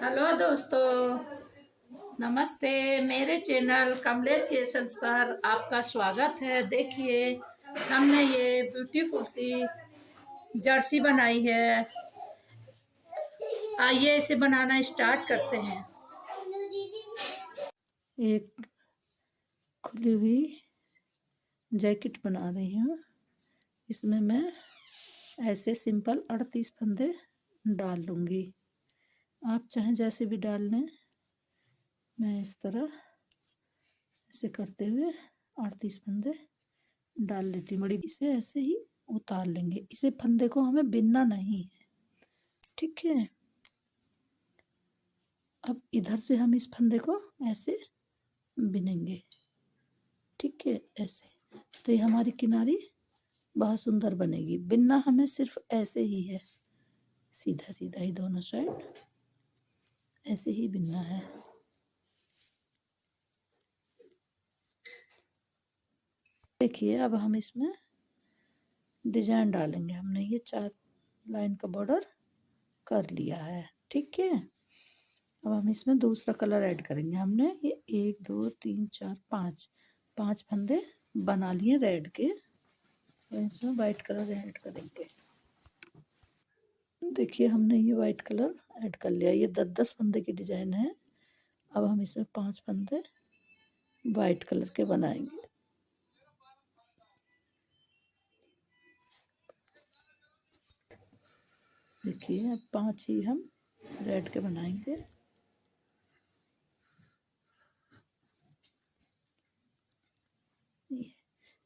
Hello दोस्तों, नमस्ते। मेरे चैनल कमलेश क्रिएशंस पर आपका स्वागत है। देखिए, हमने ये ब्यूटीफुल सी जर्सी बनाई है। आइए इसे बनाना स्टार्ट करते हैं। एक खुली हुई जैकेट बना रही हूँ। इसमें मैं ऐसे सिंपल 38 फंदे डाल लूँगी। आप चाहें जैसे भी डाल लें। मैं इस तरह ऐसे करते हुए 38 फंदे डाल लेती हूँ। बड़ी इसे ऐसे ही उतार लेंगे। इसे फंदे को हमें बिनना नहीं है, ठीक है। अब इधर से हम इस फंदे को ऐसे बिनेंगे, ठीक है। ऐसे तो ये हमारी किनारी बहुत सुंदर बनेगी। बिनना हमें सिर्फ ऐसे ही है, सीधा सीधा ही दोनों साइड ऐसे ही बिनना है। देखिए, अब हम इसमें डिजाइन डालेंगे। हमने ये 4 लाइन का बॉर्डर कर लिया है, ठीक है। अब हम इसमें दूसरा कलर ऐड करेंगे। हमने ये 1 2 3 4 5 फंदे बना लिए रेड के। तो इसमें वाइट कलर ऐड करेंगे। देखिए, हमने ये वाइट कलर ऐड कर लिया। ये 10-10 फंदे की डिजाइन है। अब हम इसमें 5 फंदे वाइट कलर के बनाएंगे। देखिए, अब 5 ही हम रेड के बनाएंगे।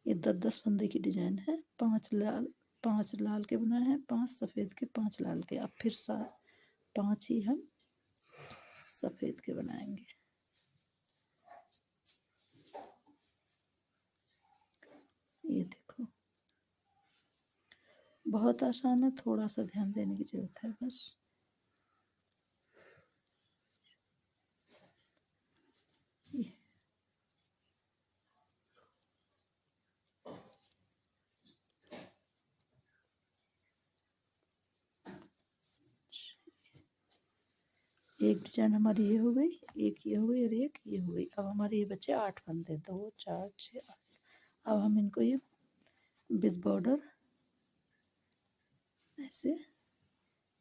ये 10-10 फंदे की डिजाइन है। 5 लाल के बनाए हैं, 5 सफेद के, 5 लाल के। अब फिर 5 ही हम सफेद के बनाएंगे। ये देखो, बहुत आसान है, थोड़ा सा ध्यान देने की जरूरत है बस। एक डिजाइन हमारी ये हो गई, एक ये हो गई और एक ये हो गई। अब हमारे ये बचे 8 फंदे, 2 4 6 8। अब हम इनको ये विद बॉर्डर ऐसे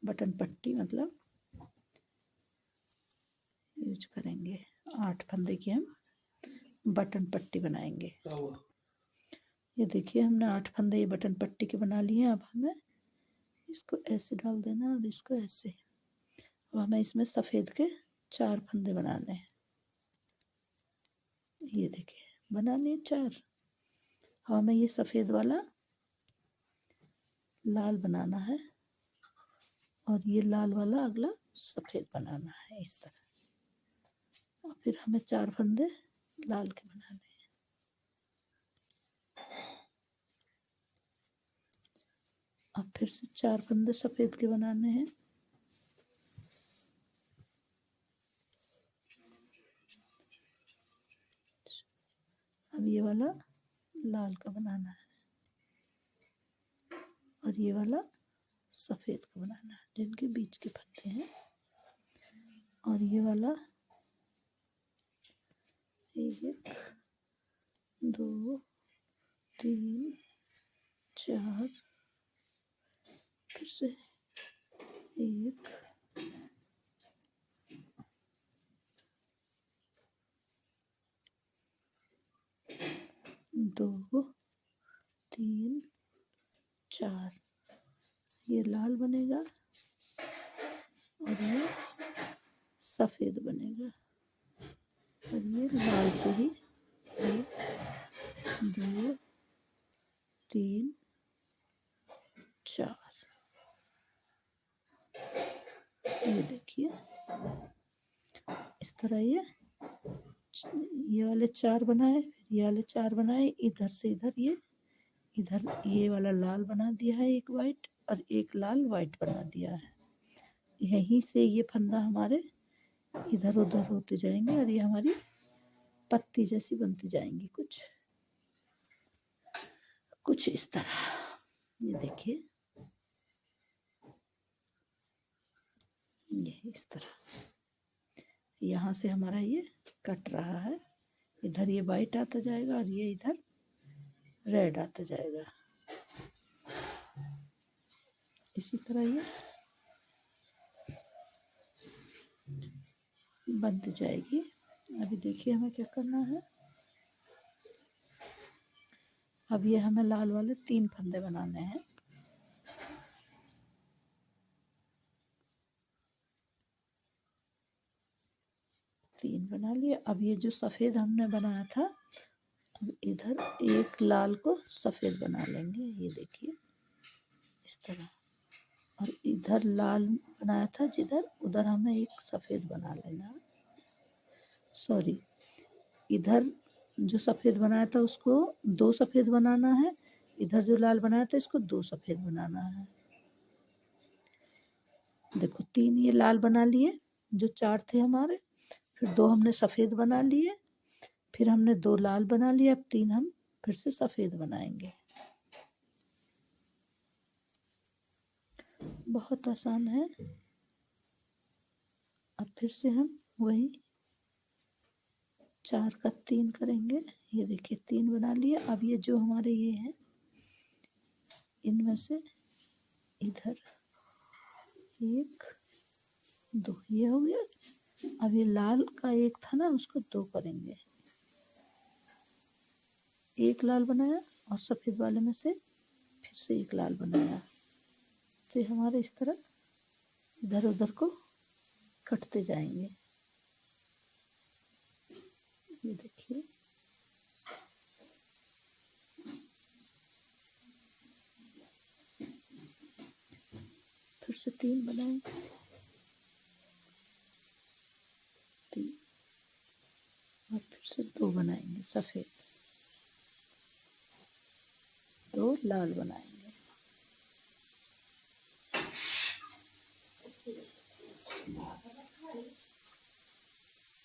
बटन पट्टी मतलब यूज करेंगे। 8 फंदे की हम बटन पट्टी बनाएंगे। ये देखिए, हमने 8 फंदे ये बटन पट्टी के बना लिए। अब हमें इसको ऐसे डाल देना और इसको ऐसे। अब हमें इसमें सफेद के 4 फंदे बनाने हैं। ये देखिए, बना लिए 4। अब हमें ये सफेद वाला लाल बनाना है और ये लाल वाला अगला सफेद बनाना है, इस तरह। और फिर हमें 4 फंदे लाल के बनाने हैं। अब फिर से 4 फंदे सफेद के बनाने हैं। अब ये वाला लाल का बनाना है और ये वाला सफेद का बनाना है, जिनके बीच के फंदे हैं। और ये वाला 1 2 3 4, फिर से 1 2 3 4। ये लाल बनेगा और ये सफेद बनेगा। और ये लाल से ही 1 2 3 4। ये देखिए, इस तरह ये वाले 4 बनाए, फिर ये वाले 4 बनाए। इधर से इधर इधर ये वाला लाल बना दिया है, एक वाइट, और एक लाल वाइट बना दिया है। यहीं से ये फंदा हमारे इधर उधर होते जाएंगे और ये हमारी पत्ती जैसी बनती जाएंगी, कुछ इस तरह। ये देखिए, ये इस तरह। यहाँ से हमारा ये कट रहा है, इधर ये वाइट आता जाएगा और ये इधर रेड आता जाएगा। इसी तरह ये बनती जाएगी। अभी देखिए हमें क्या करना है। अब ये हमें लाल वाले 3 फंदे बनाने हैं। तीन बना लिए। अब ये जो सफ़ेद हमने बनाया था, अब इधर एक लाल को सफ़ेद बना लेंगे, ये देखिए इस तरह। और इधर लाल बनाया था जिधर, उधर हमें एक सफ़ेद बना लेना है। सॉरी, इधर जो सफ़ेद बनाया था उसको 2 सफ़ेद बनाना है, इधर जो लाल बनाया था इसको 2 सफ़ेद बनाना है। देखो 3 ये लाल बना लिए, जो 4 थे हमारे, फिर 2 हमने सफ़ेद बना लिए, फिर हमने 2 लाल बना लिए, अब 3 हम फिर से सफ़ेद बनाएंगे। बहुत आसान है। अब फिर से हम वही 4 का 3 करेंगे। ये देखिए 3 बना लिए। अब ये जो हमारे ये हैं, इनमें से इधर 1 2 ये हो गया। अब ये लाल का एक था ना, उसको 2 करेंगे। एक लाल बनाया और सफ़ेद वाले में से फिर से एक लाल बनाया, तो ये हमारे इस तरह इधर उधर को कटते जाएंगे। ये देखिए फिर से 3 बनाएंगे, 3 और फिर से 2 बनाएंगे सफ़ेद, 2 लाल बनाएंगे।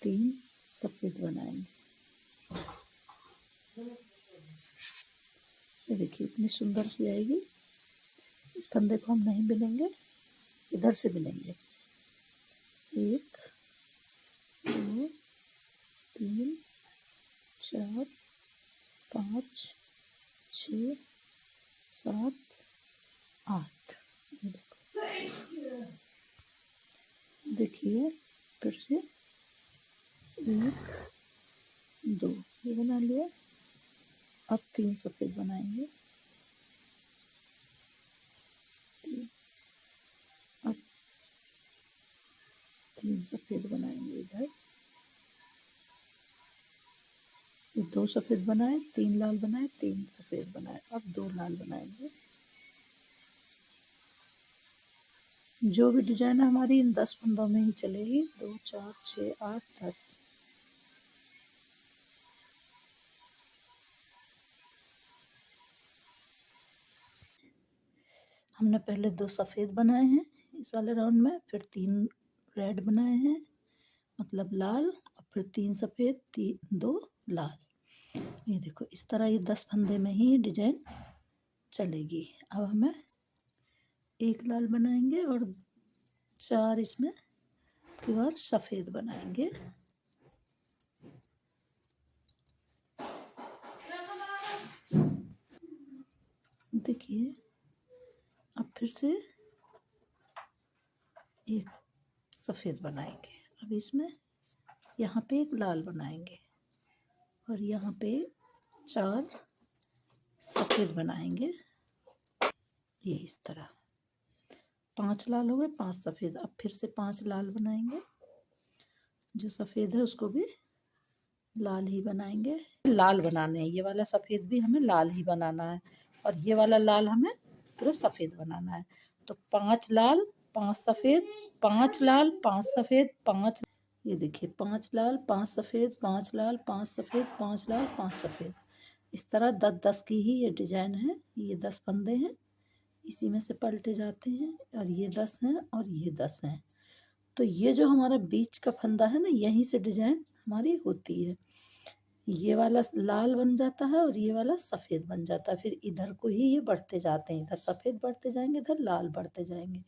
3 सफ़ेद बनाएंगे। ये देखिए इतनी सुंदर सी आएगी। इस फंदे को हम नहीं बिनेंगे, इधर से बिनेंगे। 1 2 3 4 5 6 7 8। देखिए फिर से 1 2 ये बना लिया। अब 3 सफ़ेद बनाएंगे। अब 3 सफ़ेद बनाएंगे इधर। ये 2 सफ़ेद बनाए, 3 लाल बनाए, 3 सफ़ेद बनाए। अब 2 लाल बनाएंगे। जो भी डिजाइन है हमारी इन 10 फंदों में ही चलेगी। 2 4 6 8 10। हमने पहले 2 सफ़ेद बनाए हैं इस वाले राउंड में, फिर 3 रेड बनाए हैं मतलब लाल, और फिर 3 सफ़ेद, 2 लाल। ये देखो इस तरह ये 10 फंदे में ही डिजाइन चलेगी। अब हमें 1 लाल बनाएंगे और 4 इसमें की बार सफ़ेद बनाएंगे। देखिए अब फिर से एक सफ़ेद बनाएंगे। अब इसमें यहाँ पे एक लाल बनाएंगे और यहाँ पे 4 सफ़ेद बनाएंगे। ये इस तरह 5 लाल हो गए, 5 सफ़ेद। अब फिर से 5 लाल बनाएंगे। जो सफ़ेद है उसको भी लाल ही बनाएंगे। लाल बनाने हैं, ये वाला सफ़ेद भी हमें लाल ही बनाना है और ये वाला लाल हमें पूरा सफ़ेद बनाना है। तो 5 लाल 5 सफ़ेद, 5 लाल 5 सफ़ेद, 5। ये देखिए 5 लाल 5 सफ़ेद, 5 लाल 5 सफ़ेद, 5 लाल 5 सफ़ेद। इस तरह 10-10 की ही ये डिजाइन है। ये 10 फंदे हैं, इसी में से पलटे जाते हैं, और ये 10 हैं और ये 10 हैं। तो ये जो हमारा बीच का फंदा है ना, यहीं से डिजाइन हमारी होती है। ये वाला लाल बन जाता है और ये वाला सफ़ेद बन जाता है। फिर इधर को ही ये बढ़ते जाते हैं, इधर सफ़ेद बढ़ते जाएंगे, इधर लाल बढ़ते जाएंगे।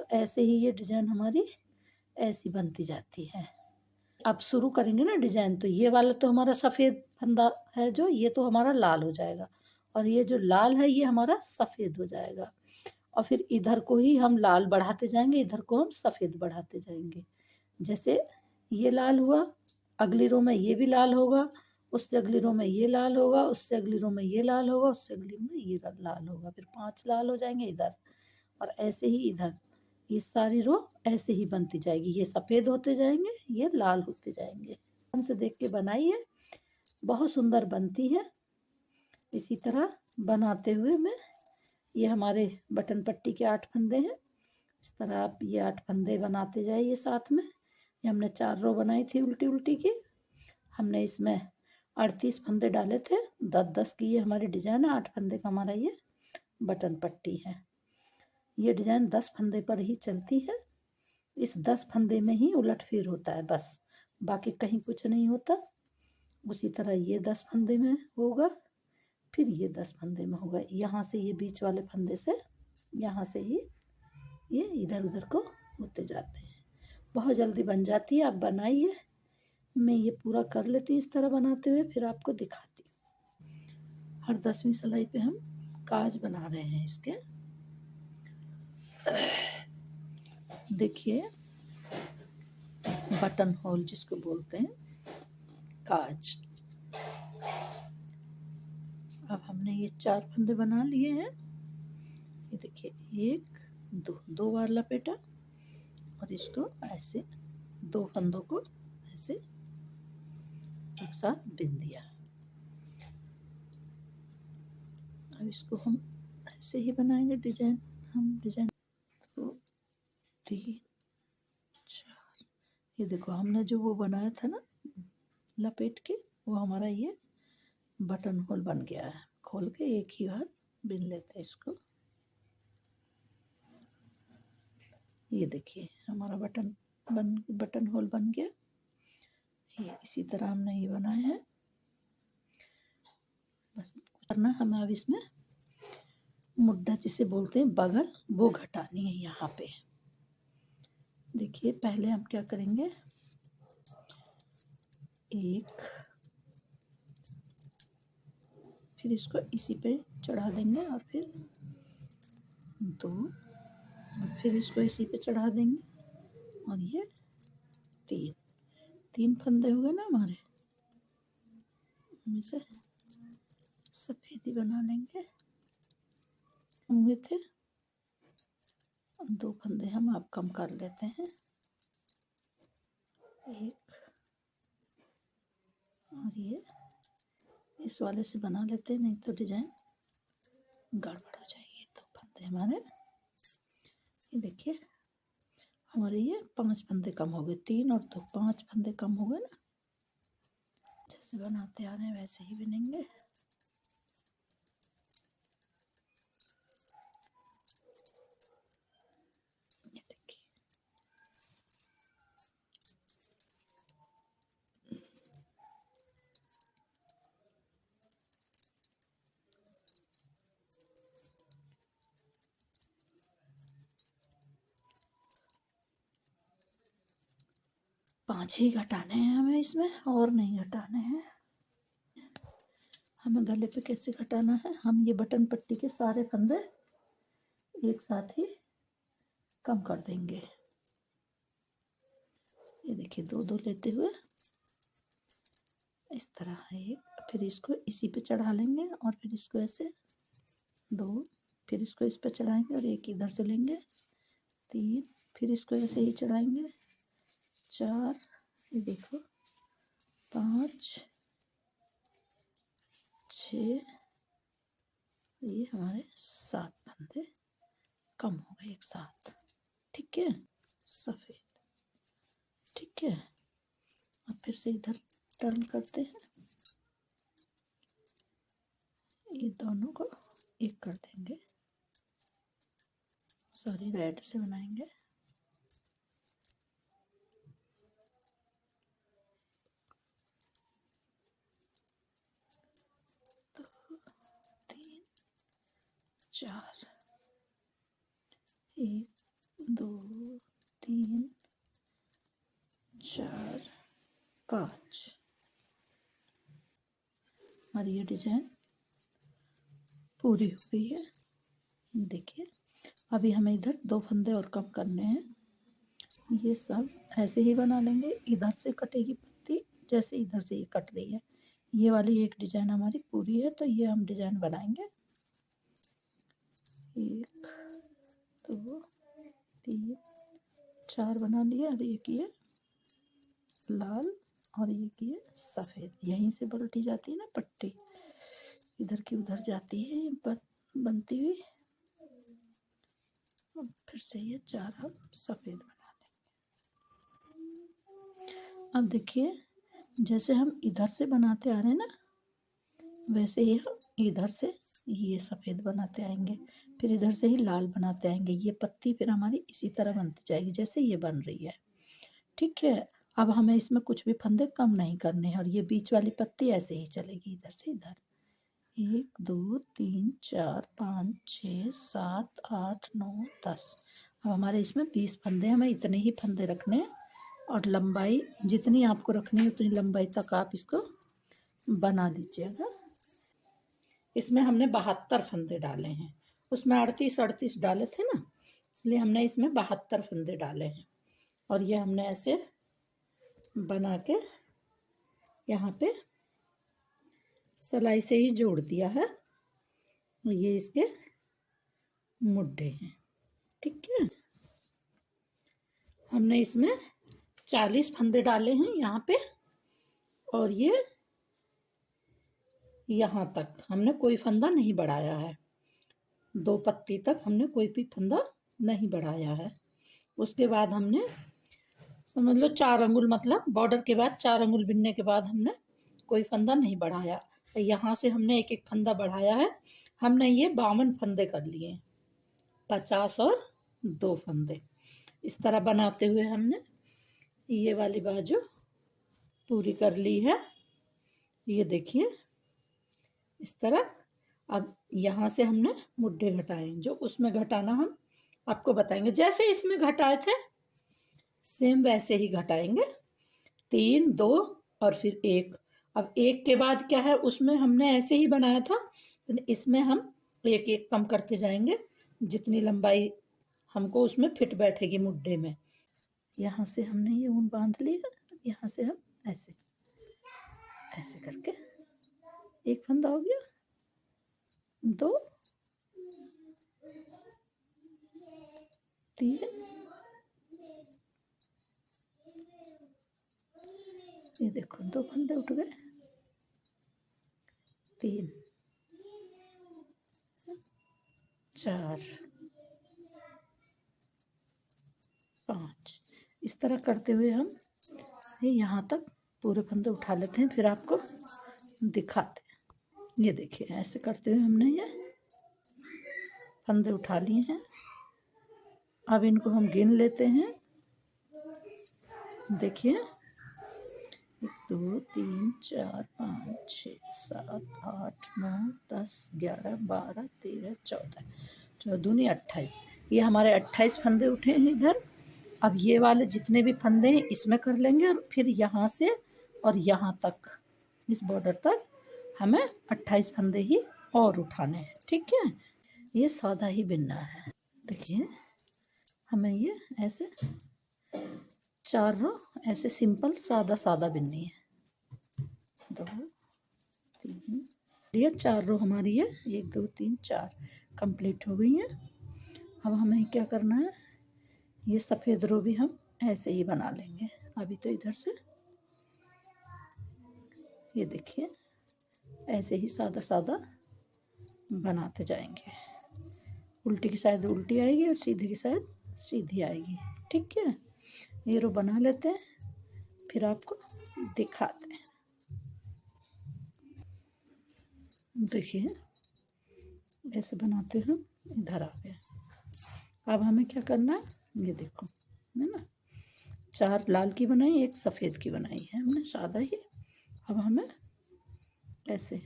तो ऐसे ही ये डिजाइन हमारी ऐसी बनती जाती है। अब शुरू करेंगे ना डिजाइन, तो ये वाला तो हमारा सफेद फंदा है, जो ये तो हमारा लाल हो जाएगा, और ये जो लाल है ये हमारा सफेद हो जाएगा। और फिर इधर को ही हम लाल बढ़ाते जाएंगे, इधर को हम सफेद बढ़ाते जाएंगे। जैसे ये लाल हुआ, अगली रो में ये भी लाल होगा, उससे अगली रो में ये लाल होगा, उससे अगली रो में ये लाल होगा, उससे अगली में ये लाल होगा, फिर 5 लाल हो जाएंगे इधर। और ऐसे ही इधर ये सारी रो ऐसे ही बनती जाएगी, ये सफ़ेद होते जाएंगे, ये लाल होते जाएंगे। ध्यान से देख के बनाइए, बहुत सुंदर बनती है। इसी तरह बनाते हुए मैं, ये हमारे बटन पट्टी के 8 फंदे हैं, इस तरह आप ये 8 फंदे बनाते जाइए साथ में। ये हमने 4 रो बनाई थी उल्टी उल्टी की, हमने इसमें 38 फंदे डाले थे, 10-10 की ये हमारी डिजाइन है, 8 फंदे का हमारा ये बटन पट्टी है। ये डिजाइन 10 फंदे पर ही चलती है, इस 10 फंदे में ही उलट फेर होता है बस, बाकी कहीं कुछ नहीं होता। उसी तरह ये 10 फंदे में होगा, फिर ये 10 फंदे में होगा, यहाँ से ये बीच वाले फंदे से, यहाँ से ही ये इधर उधर को होते जाते हैं। बहुत जल्दी बन जाती है, आप बनाइए। मैं ये पूरा कर लेती हूँ इस तरह बनाते हुए, फिर आपको दिखाती हूँ। हर 10वीं सिलाई पे हम काज बना रहे हैं इसके। देखिए, बटन होल जिसको बोलते हैं, काज। अब हमने ये 4 फंदे बना लिए हैं, ये देखिए, 1 2 बार लपेटा, और इसको ऐसे 2 फंदों को ऐसे एक साथ बिन दिया। अब इसको हम ऐसे ही बनाएंगे डिजाइन, हम डिजाइन 2 3 4। ये देखो, हमने जो वो बनाया था ना लपेट के, वो हमारा ये बटन होल बन गया है। खोल के एक ही बार बिन लेते हैं इसको। ये देखिए, हमारा बटन होल बन गया। ये इसी तरह हमने ये बनाए हैं, बस करना हमें। अब इसमें मुड्ढा जिसे बोलते हैं बगल, वो घटानी है यहाँ पे। देखिए, पहले हम क्या करेंगे, एक, फिर इसको इसी पे चढ़ा देंगे, और फिर 2, और फिर इसको इसी पे चढ़ा देंगे, और ये 3 फंदे हो गए ना हमारे। हम इसे सफेद ही बना लेंगे, हुए थे। 2 फंदे हम अब कम कर लेते हैं, 1, और ये इस वाले से बना लेते हैं, नहीं तो डिजाइन गड़बड़ हो जाएगी। 2 फंदे हमारे, ये देखिए, हमारे ये 5 फंदे कम हो गए, 3 और 2, 5 फंदे कम हो गए ना। जैसे बनाते आ रहे हैं वैसे ही बनेंगे। ये देखिए, 5 ही घटाने हैं हमें इसमें, और नहीं घटाने हैं। हमें गले पे कैसे घटाना है, हम ये बटन पट्टी के सारे फंदे एक साथ ही कम कर देंगे। ये देखिए, 2-2 लेते हुए इस तरह है, फिर इसको इसी पे चढ़ा लेंगे, और फिर इसको ऐसे 2, फिर इसको इस पे चढ़ाएंगे, और एक इधर से लेंगे, 3, फिर इसको ऐसे ही चढ़ाएंगे, 4, ये देखो, 5 6, ये हमारे 7 फंदे कम हो गए एक साथ। ठीक है, सफेद। ठीक है, अब फिर से इधर टर्न करते हैं, ये दोनों को एक कर देंगे, सॉरी, रेड से बनाएंगे। तो 3 4, 1 2 3 4 5। हमारी ये डिजाइन पूरी हो गई है। देखिए अभी हमें इधर 2 फंदे और कम करने हैं। ये सब ऐसे ही बना लेंगे। इधर से कटेगी पत्ती जैसे इधर से ये कट रही है। ये वाली एक डिजाइन हमारी पूरी है, तो ये हम डिजाइन बनाएंगे। 1 2 3 4 बना लिए। और एक ये लाल और एक ये सफ़ेद, यहीं से पलटी जाती है ना पट्टी, इधर की उधर जाती है बनती हुई। फिर से ये 4 हम सफ़ेद बना लेंगे। अब देखिए जैसे हम इधर से बनाते आ रहे हैं ना, वैसे ही हम इधर से ये सफ़ेद बनाते आएंगे, फिर इधर से ही लाल बनाते आएंगे। ये पत्ती फिर हमारी इसी तरह बनती जाएगी जैसे ये बन रही है। ठीक है, अब हमें इसमें कुछ भी फंदे कम नहीं करने हैं, और ये बीच वाली पत्ती ऐसे ही चलेगी इधर से इधर। 1 2 3 4 5 6 7 8 9 10। अब हमारे इसमें 20 फंदे, हमें इतने ही फंदे रखने हैं, और लंबाई जितनी आपको रखनी है उतनी लंबाई तक आप इसको बना लीजिएगा। इसमें हमने 72 फंदे डाले हैं, उसमें 38 डाले थे ना, इसलिए हमने इसमें 72 फंदे डाले हैं। और ये हमने ऐसे बना के यहाँ पे सिलाई से ही जोड़ दिया है। ये इसके मुड्ढे हैं। ठीक है, हमने इसमें 40 फंदे डाले हैं यहाँ पे, और ये यहाँ तक हमने कोई फंदा नहीं बढ़ाया है। 2 पत्ती तक हमने कोई भी फंदा नहीं बढ़ाया है। उसके बाद हमने समझ लो 4 अंगुल, मतलब बॉर्डर के बाद 4 अंगुल बिनने के बाद हमने कोई फंदा नहीं बढ़ाया। तो यहाँ से हमने एक एक फंदा बढ़ाया है। हमने ये 52 फंदे कर लिए, 50 और 2 फंदे। इस तरह बनाते हुए हमने ये वाली बाजू पूरी कर ली है। ये देखिए इस तरह। अब यहाँ से हमने मुड्ढे घटाए, जो उसमें घटाना हम आपको बताएंगे। जैसे इसमें घटाए थे सेम वैसे ही घटाएंगे। 3 2 और फिर 1। अब 1 के बाद क्या है, उसमें हमने ऐसे ही बनाया था, इसमें हम 1 1 कम करते जाएंगे, जितनी लंबाई हमको उसमें फिट बैठेगी मुड्ढे में। यहाँ से हमने ये ऊन बांध लिया, यहाँ से हम ऐसे ऐसे करके एक फंदा हो गया, 2 3, ये देखो 2 फंदे उठ गए, 3 4 5। इस तरह करते हुए हम यहाँ तक पूरे फंदे उठा लेते हैं, फिर आपको दिखाते हैं। ये देखिए ऐसे करते हुए हमने ये फंदे उठा लिए हैं। अब इनको हम गिन लेते हैं। देखिए 1 2 3 4 5 6 7 8 9 10 11 12 13 14 14 28। ये हमारे 28 फंदे उठे हैं इधर। अब ये वाले जितने भी फंदे हैं इसमें कर लेंगे, और फिर यहाँ से और यहाँ तक इस बॉर्डर तक हमें 28 फंदे ही और उठाने हैं। ठीक है, ये सादा ही बिनना है। देखिए हमें ये ऐसे 4 रो ऐसे सिंपल सादा सादा बिननी है। 2 3, ये 4 रो हमारी है, 1 2 3 4 कंप्लीट हो गई है। अब हमें क्या करना है, ये सफ़ेद रो भी हम ऐसे ही बना लेंगे। अभी तो इधर से ये देखिए ऐसे ही सादा सादा बनाते जाएंगे। उल्टी की साइड उल्टी आएगी और सीधी की साइड सीधी आएगी। ठीक है, ये रो बना लेते हैं, फिर आपको दिखाते हैं। देखिए ऐसे बनाते हम इधर आ गए। अब हमें क्या करना है, ये देखो है ना, 4 लाल की बनाई, 1 सफ़ेद की बनाई है हमने सादा ही। अब हमें ऐसे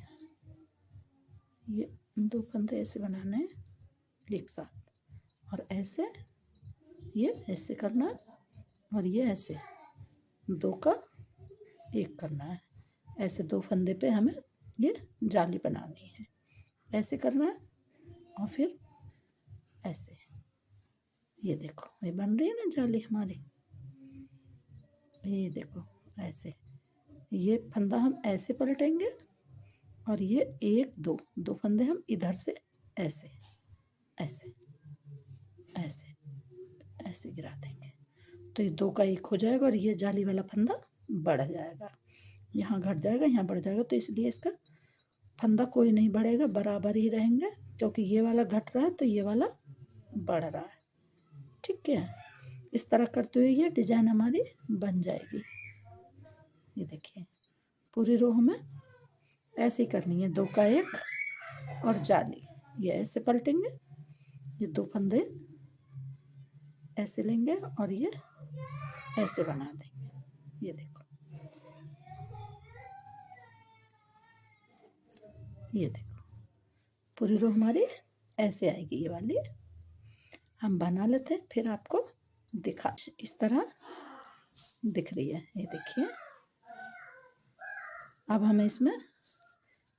ये 2 फंदे ऐसे बनाने हैं एक साथ, और ऐसे ये ऐसे करना है, और ये ऐसे 2 का एक करना है। ऐसे 2 फंदे पे हमें ये जाली बनानी है, ऐसे करना है और फिर ऐसे। ये देखो ये बन रही है ना जाली हमारी, ये देखो ऐसे। ये फंदा हम ऐसे पलटेंगे और ये 1 2 फंदे हम इधर से ऐसे ऐसे ऐसे ऐसे गिरा देंगे, तो ये 2 का 1 हो जाएगा और ये जाली वाला फंदा बढ़ जाएगा। यहाँ घट जाएगा, यहाँ बढ़ जाएगा, तो इसलिए इसका फंदा कोई नहीं बढ़ेगा, बराबर ही रहेंगे, क्योंकि ये वाला घट रहा है तो ये वाला बढ़ रहा है। ठीक है, इस तरह करते हुए ये डिजाइन हमारी बन जाएगी। ये देखिए पूरी रो हमें ऐसे ही करनी है, 2 का 1 और जाली। ये ऐसे पलटेंगे, ये 2 फंदे ऐसे लेंगे और ये ऐसे बना देंगे। ये देखो, ये देखो पूरी रो हमारी ऐसे आएगी। ये वाली हम बना लेते हैं, फिर आपको दिखा। इस तरह दिख रही है, ये देखिए। अब हमें इसमें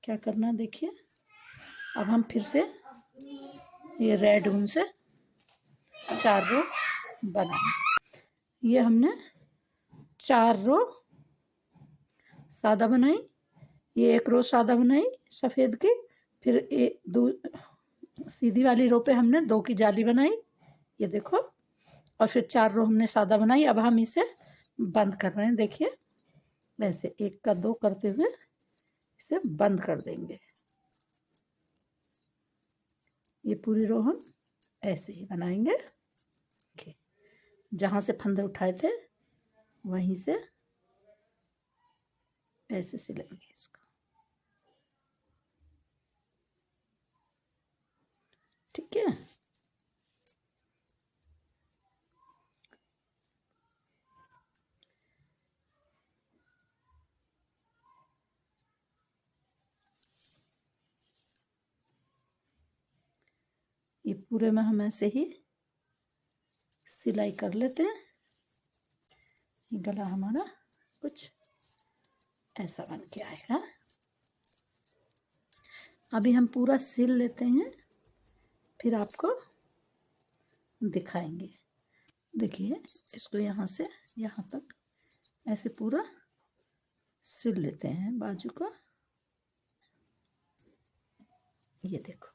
क्या करना देखिए, अब हम फिर से ये रेड ऊन से 4 रो बनाएंगे। ये हमने 4 रो सादा बनाई, ये 1 रो सादा बनाई सफ़ेद की, फिर सीधी वाली रो पे हमने 2 की जाली बनाई, ये देखो, और फिर 4 रो हमने सादा बनाई। अब हम इसे बंद कर रहे हैं, देखिए वैसे 1 का 2 करते हुए इसे बंद कर देंगे। ये पूरी रो हम ऐसे ही बनाएंगे। जहाँ से फंदे उठाए थे वहीं से ऐसे सिलेंगे इसको। ठीक है, ये पूरे में हम ऐसे ही सिलाई कर लेते हैं। गला हमारा कुछ ऐसा बन के आएगा। अभी हम पूरा सिल लेते हैं, फिर आपको दिखाएंगे। देखिए इसको यहाँ से यहाँ तक ऐसे पूरा सिल लेते हैं बाजू का। ये देखो,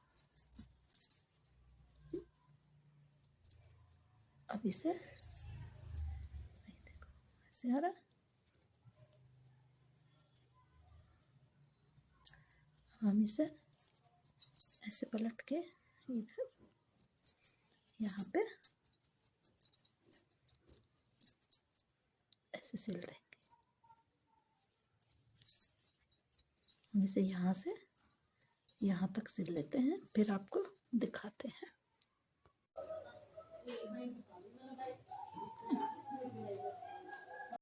अब इसे देखो ऐसे आ रहा। हम इसे ऐसे पलट के इधर यहाँ पे ऐसे सिल देंगे। हम इसे यहाँ से यहाँ तक सिल लेते हैं, फिर आपको दिखाते हैं।